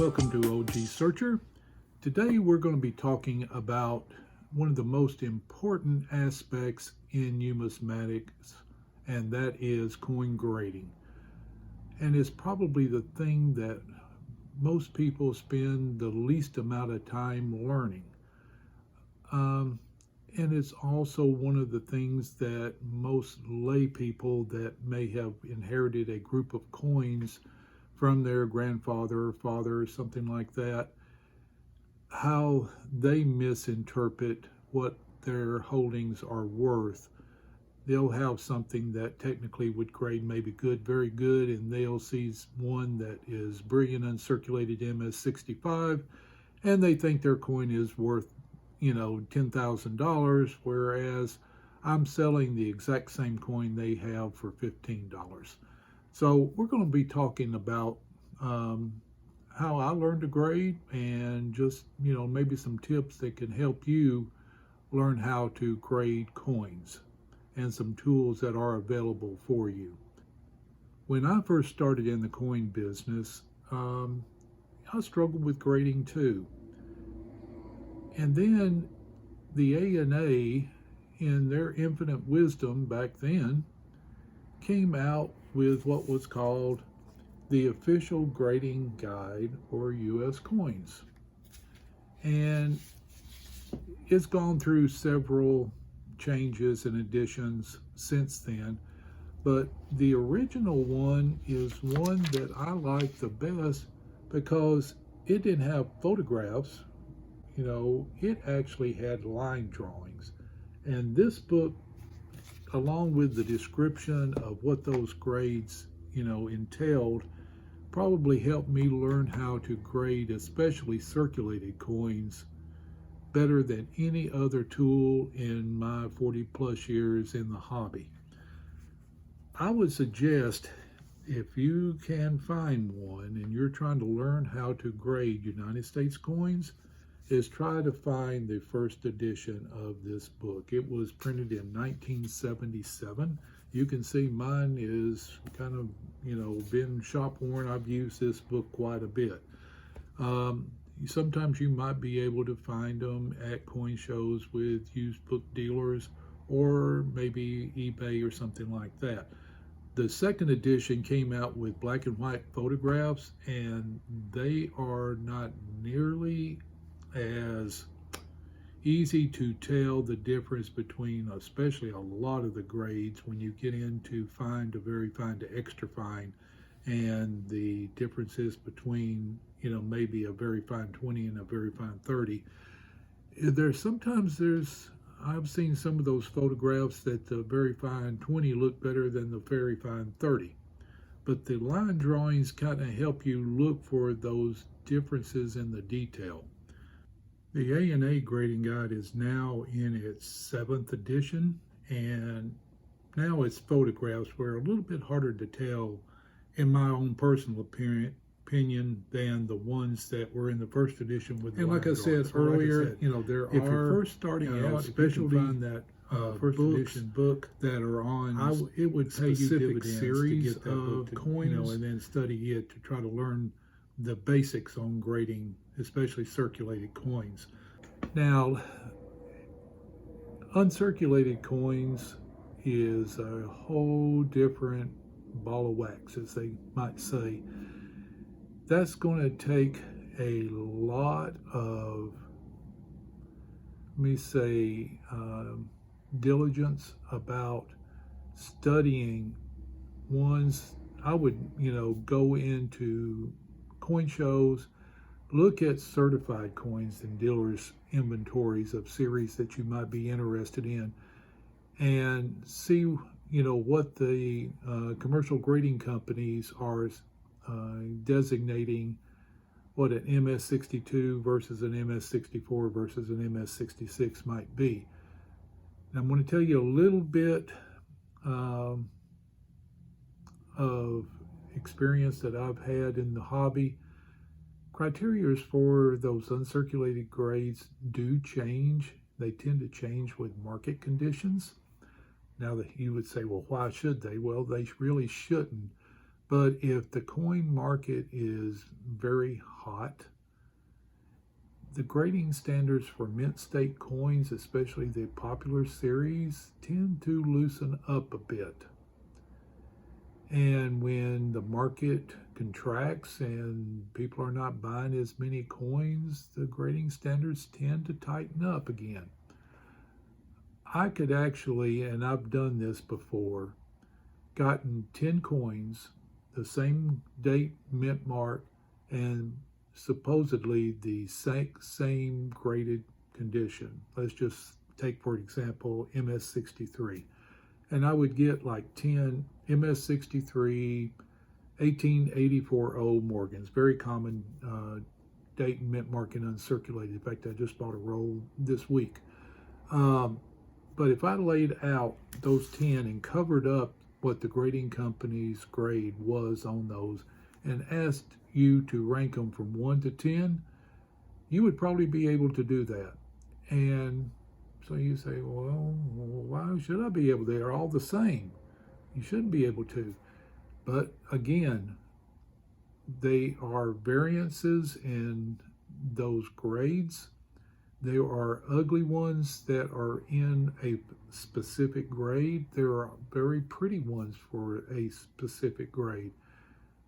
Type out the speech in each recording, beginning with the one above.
Welcome to OG Searcher. Today we're going to be talking about one of the most important aspects in numismatics, and that is coin grading. And it's probably the thing that most people spend the least amount of time learning. And it's also one of the things that most lay people that may have inherited a group of coins from their grandfather or father or something like that, how they misinterpret what their holdings are worth. They'll have something that technically would grade maybe good, very good, and they'll see one that is brilliant uncirculated MS65, and they think their coin is worth, $10,000, whereas I'm selling the exact same coin they have for $15. So we're going to be talking about how I learned to grade and just, maybe some tips that can help you learn how to grade coins and some tools that are available for you. When I first started in the coin business, I struggled with grading too. And then the ANA, in their infinite wisdom back then, came out with what was called the Official Grading Guide, or U.S. Coins. And it's gone through several changes and additions since then, but the original one is one that I like the best because it didn't have photographs. It actually had line drawings. And this book, along with the description of what those grades, entailed, probably helped me learn how to grade especially circulated coins better than any other tool in my 40 plus years in the hobby. I would suggest, if you can find one and you're trying to learn how to grade United States coins, is try to find the first edition of this book. It was printed in 1977. You can see mine is kind of, been shop worn. I've used this book quite a bit. Sometimes you might be able to find them at coin shows with used book dealers or maybe eBay or something like that. The second edition came out with black and white photographs, and they are not nearly as easy to tell the difference between, especially a lot of the grades, when you get into fine to very fine to extra fine, and the differences between, maybe a very fine 20 and a very fine 30. I've seen some of those photographs that the very fine 20 look better than the very fine 30. But the line drawings kind of help you look for those differences in the detail. The ANA grading guide is now in its 7th edition, and now its photographs were a little bit harder to tell, in my own personal opinion, than the ones that were in the first edition with the line drawings. And like I said earlier, if you're first starting out, especially find that first edition book that are on, it would pay you dividends series to get that book to, coins, and then study it to try to learn the basics on grading, especially circulated coins. Now, uncirculated coins is a whole different ball of wax, as they might say. That's going to take a lot of, diligence about studying ones. I would, go into coin shows, look at certified coins and dealers' inventories of series that you might be interested in, and see, what the commercial grading companies are designating what an MS62 versus an MS64 versus an MS66 might be. And I'm going to tell you a little bit of experience that I've had in the hobby. Criteria for those uncirculated grades do change. They tend to change with market conditions. Now that you would say, well, why should they? Well, they really shouldn't. But if the coin market is very hot, the grading standards for mint state coins, especially the popular series, tend to loosen up a bit. And when the market contracts and people are not buying as many coins, the grading standards tend to tighten up again. I could actually, and I've done this before, gotten 10 coins, the same date mint mark, and supposedly the same graded condition. Let's just take, for example, MS63. And I would get like 10 MS63 18840 Morgans, very common date and mint mark and uncirculated. In fact, I just bought a roll this week. But if I laid out those 10 and covered up what the grading company's grade was on those and asked you to rank them from 1 to 10, you would probably be able to do that. And so you say, well, why should I be able to? They're all the same. You shouldn't be able to. But again, they are variances in those grades. There are ugly ones that are in a specific grade. There are very pretty ones for a specific grade.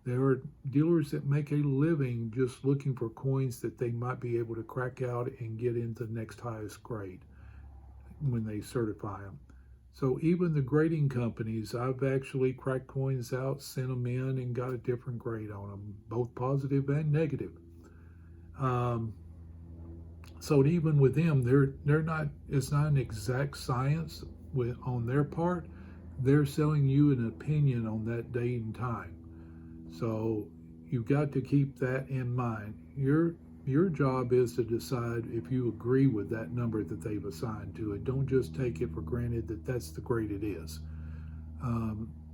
There are dealers that make a living just looking for coins that they might be able to crack out and get into the next highest grade when they certify them. So even the grading companies, I've actually cracked coins out, sent them in, and got a different grade on them, both positive and negative. So even with them, they're not. It's not an exact science on their part. They're selling you an opinion on that date and time. So you've got to keep that in mind. Your job is to decide if you agree with that number that they've assigned to it. Don't just take it for granted that that's the grade it is.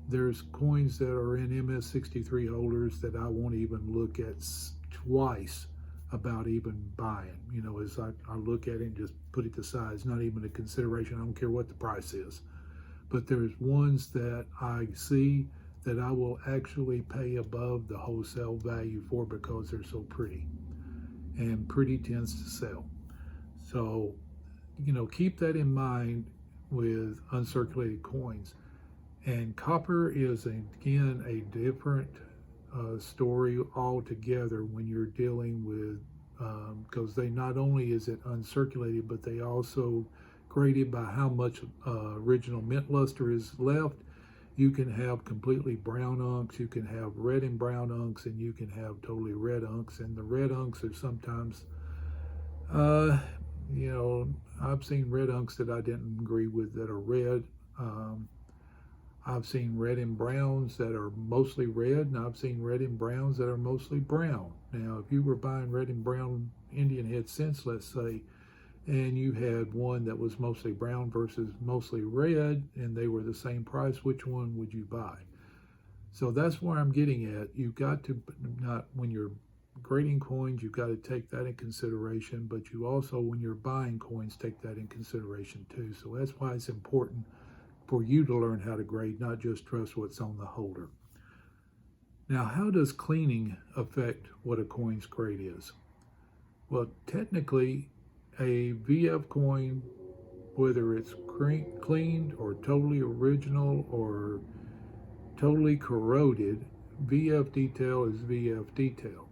There's coins that are in MS63 holders that I won't even look at twice about even buying. You know, as I look at it and just put it aside. It's not even a consideration. I don't care what the price is. But there's ones that I see that I will actually pay above the wholesale value for because they're so pretty. And pretty tends to sell. So, you know, keep that in mind with uncirculated coins. And copper is, again, a different story altogether when you're dealing with, because they not only is it uncirculated, but they also grade it by how much original mint luster is left. You can have completely brown unks, you can have red and brown unks, and you can have totally red unks. And the red unks are sometimes, you know, I've seen red unks that I didn't agree with that are red. I've seen red and browns that are mostly red, and I've seen red and browns that are mostly brown. Now, if you were buying red and brown Indian head cents, let's say, and you had one that was mostly brown versus mostly red, and they were the same price, which one would you buy? So that's where I'm getting at. You've got to not, when you're grading coins, you've got to take that in consideration, but you also, when you're buying coins, take that in consideration too. So that's why it's important for you to learn how to grade, not just trust what's on the holder. Now, how does cleaning affect what a coin's grade is? Well, technically, a VF coin, whether it's cleaned or totally original or totally corroded, VF detail is VF detail.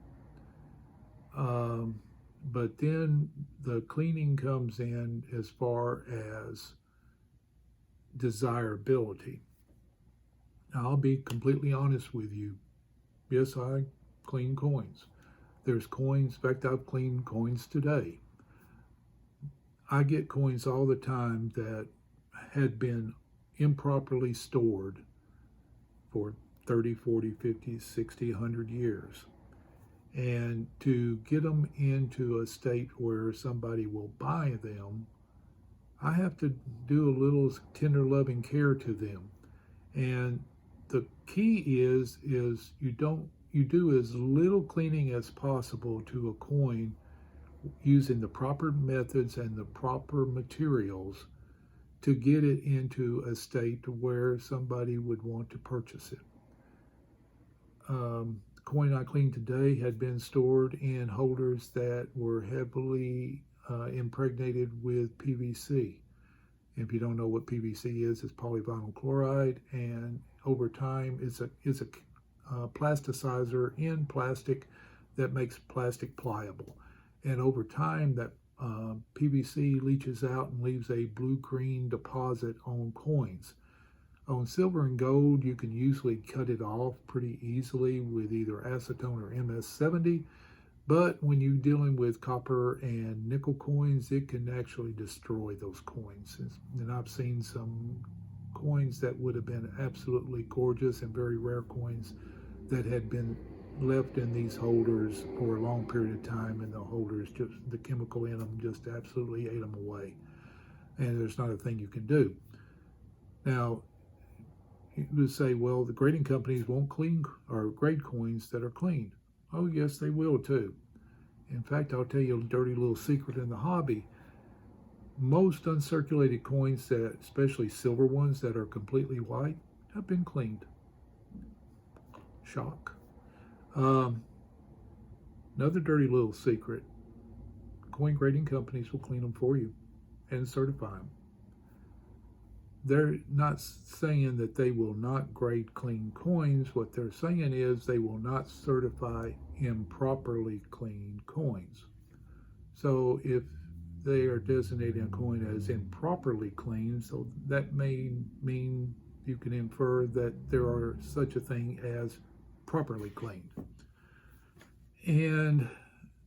But then the cleaning comes in as far as desirability. Now, I'll be completely honest with you. Yes, I clean coins. There's coins, in fact, I've cleaned coins today. I get coins all the time that had been improperly stored for 30, 40, 50, 60, 100 years. And to get them into a state where somebody will buy them, I have to do a little tender loving care to them. And the key is you do as little cleaning as possible to a coin using the proper methods and the proper materials to get it into a state where somebody would want to purchase it. coin I cleaned today had been stored in holders that were heavily impregnated with PVC. If you don't know what PVC is, it's polyvinyl chloride, and over time it's a plasticizer in plastic that makes plastic pliable. And over time that PVC leaches out and leaves a blue-green deposit on coins. On silver and gold, you can usually cut it off pretty easily with either acetone or MS-70, but when you're dealing with copper and nickel coins, it can actually destroy those coins. And I've seen some coins that would have been absolutely gorgeous and very rare coins that had been left in these holders for a long period of time, and the holders, just the chemical in them just absolutely ate them away. And there's not a thing you can do. Now, you would say, well, the grading companies won't clean or grade coins that are cleaned. Oh, yes, they will too. In fact, I'll tell you a dirty little secret in the hobby. Most uncirculated coins, that, especially silver ones that are completely white, have been cleaned. Shock. Another dirty little secret. Coin grading companies will clean them for you and certify them. They're not saying that they will not grade clean coins. What they're saying is they will not certify improperly cleaned coins. So if they are designating a coin as improperly cleaned, so that may mean you can infer that there are such a thing as properly cleaned. And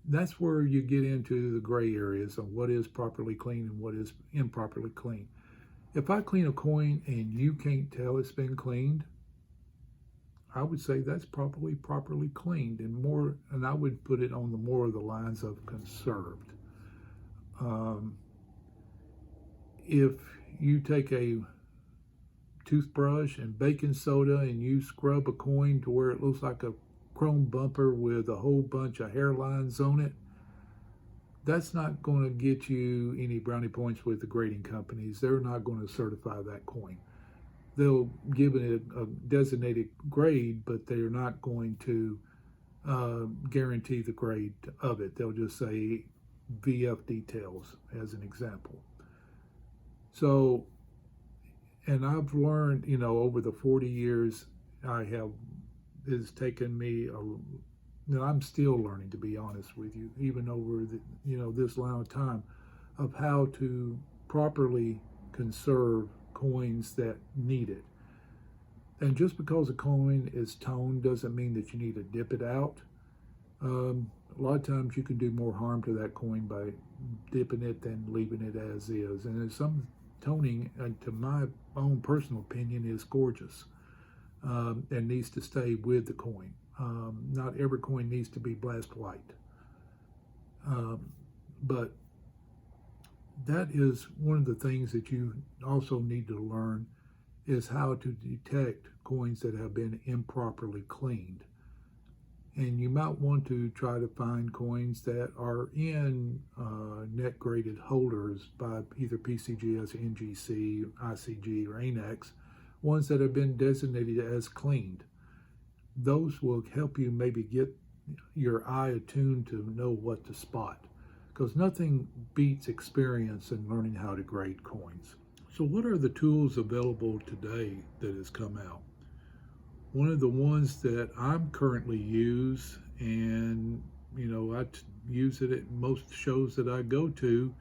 that's where you get into the gray areas of what is properly cleaned and what is improperly cleaned. If I clean a coin and you can't tell it's been cleaned, I would say that's probably properly cleaned, and I would put it on the more of the lines of conserved. If you take a toothbrush and baking soda and you scrub a coin to where it looks like a chrome bumper with a whole bunch of hairlines on it, that's not going to get you any brownie points with the grading companies. They're not going to certify that coin. They'll give it a designated grade, but they're not going to guarantee the grade of it. They'll just say VF details as an example. So, and I've learned, over the 40 years it's taken me I'm still learning, to be honest with you, even over this long time, of how to properly conserve coins that need it. And just because a coin is toned doesn't mean that you need to dip it out. A lot of times you can do more harm to that coin by dipping it than leaving it as is. And there's some toning, to my own personal opinion, is gorgeous and needs to stay with the coin. Not every coin needs to be blast white. But that is one of the things that you also need to learn, is how to detect coins that have been improperly cleaned. And you might want to try to find coins that are in net graded holders by either PCGS, NGC, ICG, or ANAX, ones that have been designated as cleaned. Those will help you maybe get your eye attuned to know what to spot, because nothing beats experience in learning how to grade coins. So what are the tools available today that has come out? One of the ones that I'm currently use, and I use it at most shows that I go to,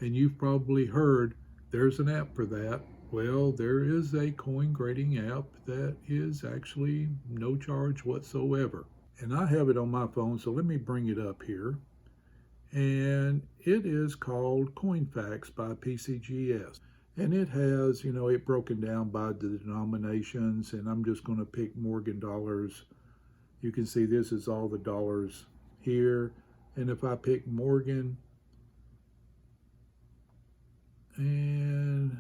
and you've probably heard there's an app for that. Well, there is a coin grading app that is actually no charge whatsoever. And I have it on my phone, so let me bring it up here. And it is called CoinFacts by PCGS. And it has, it broken down by the denominations, and I'm just going to pick Morgan dollars. You can see this is all the dollars here. And if I pick Morgan, and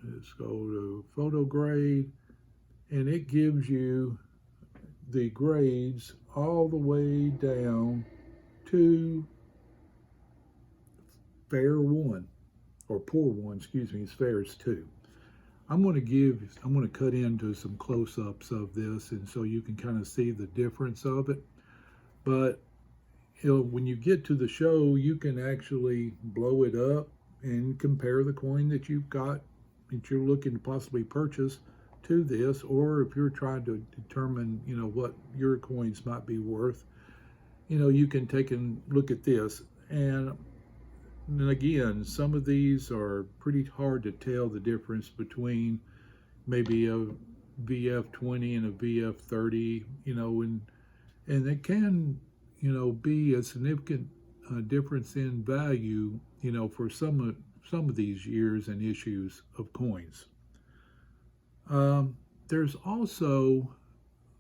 let's go to photo grade, and it gives you the grades all the way down to fair 1, or poor 1, excuse me, it's fair is 2. I'm going to cut into some close-ups of this, and so you can kind of see the difference of it. But when you get to the show, you can actually blow it up and compare the coin that you've got that you're looking to possibly purchase to this, or if you're trying to determine, what your coins might be worth, you can take and look at this. And again, some of these are pretty hard to tell the difference between maybe a VF20 and a VF30, and it can, be a significant difference in value, for some of these years and issues of coins. There's also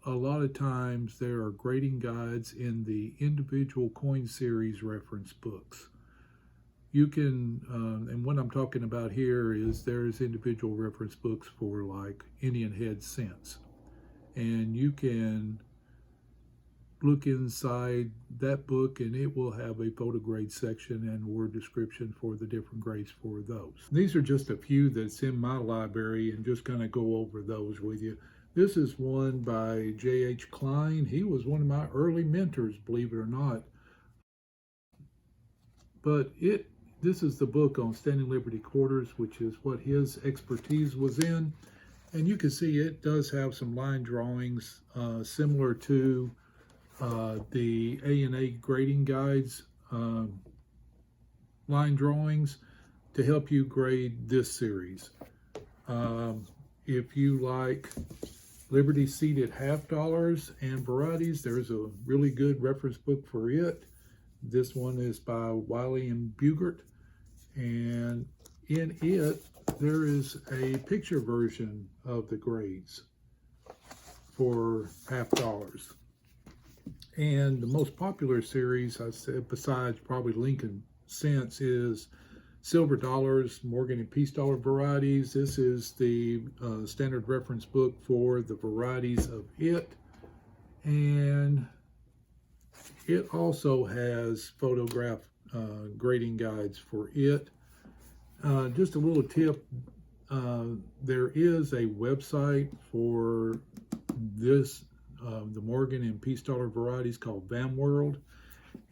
a lot of times there are grading guides in the individual coin series reference books. You can, and what I'm talking about here is there's individual reference books for like Indian head cents. And you can look inside that book and it will have a photo grade section and word description for the different grades for those. These are just a few that's in my library, and just kind of go over those with you. This is one by J.H. Klein. He was one of my early mentors, believe it or not. But this is the book on Standing Liberty Quarters, which is what his expertise was in. And you can see it does have some line drawings similar to the A&A grading guides line drawings to help you grade this series. If you like Liberty seated half dollars and varieties, there's a really good reference book for it. This one is by Wiley and Bugert, and in it there is a picture version of the grades for half dollars. And the most popular series, I said, besides probably Lincoln cents, is silver dollars, Morgan and Peace dollar varieties. This is the standard reference book for the varieties of it. And it also has photograph grading guides for it. Just a little tip, there is a website for this, the Morgan and Peace dollar varieties, called Vam World,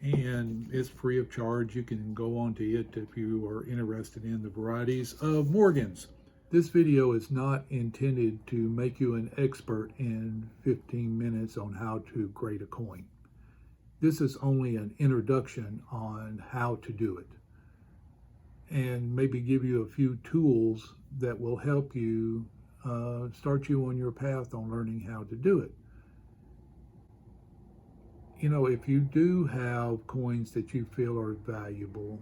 and it's free of charge. You can go onto it if you are interested in the varieties of Morgans. This video is not intended to make you an expert in 15 minutes on how to grade a coin. This is only an introduction on how to do it, and maybe give you a few tools that will help you start you on your path on learning how to do it. If you do have coins that you feel are valuable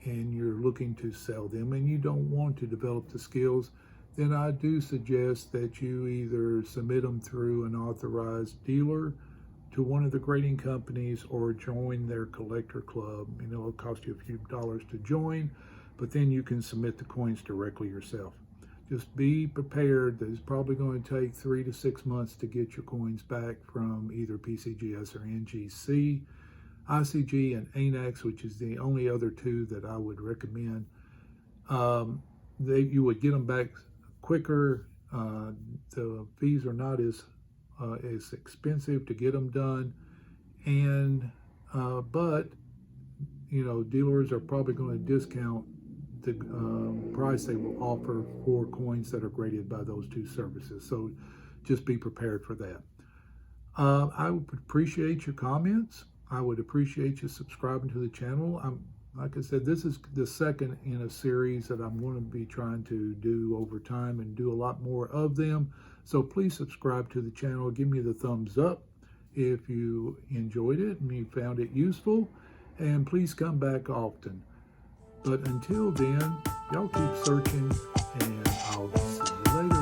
and you're looking to sell them and you don't want to develop the skills, then I do suggest that you either submit them through an authorized dealer to one of the grading companies or join their collector club. It'll cost you a few dollars to join, but then you can submit the coins directly yourself. Just be prepared that it's probably going to take 3 to 6 months to get your coins back from either PCGS or NGC. ICG and ANAX, which is the only other two that I would recommend, you would get them back quicker. The fees are not as expensive to get them done, and but dealers are probably going to discount the price they will offer for coins that are graded by those two services. So just be prepared for that. I would appreciate your comments. I would appreciate you subscribing to the channel. Like I said, this is the second in a series that I'm going to be trying to do over time and do a lot more of them. So please subscribe to the channel. Give me the thumbs up if you enjoyed it and you found it useful. And please come back often. But until then, y'all keep searching, and I'll see you later.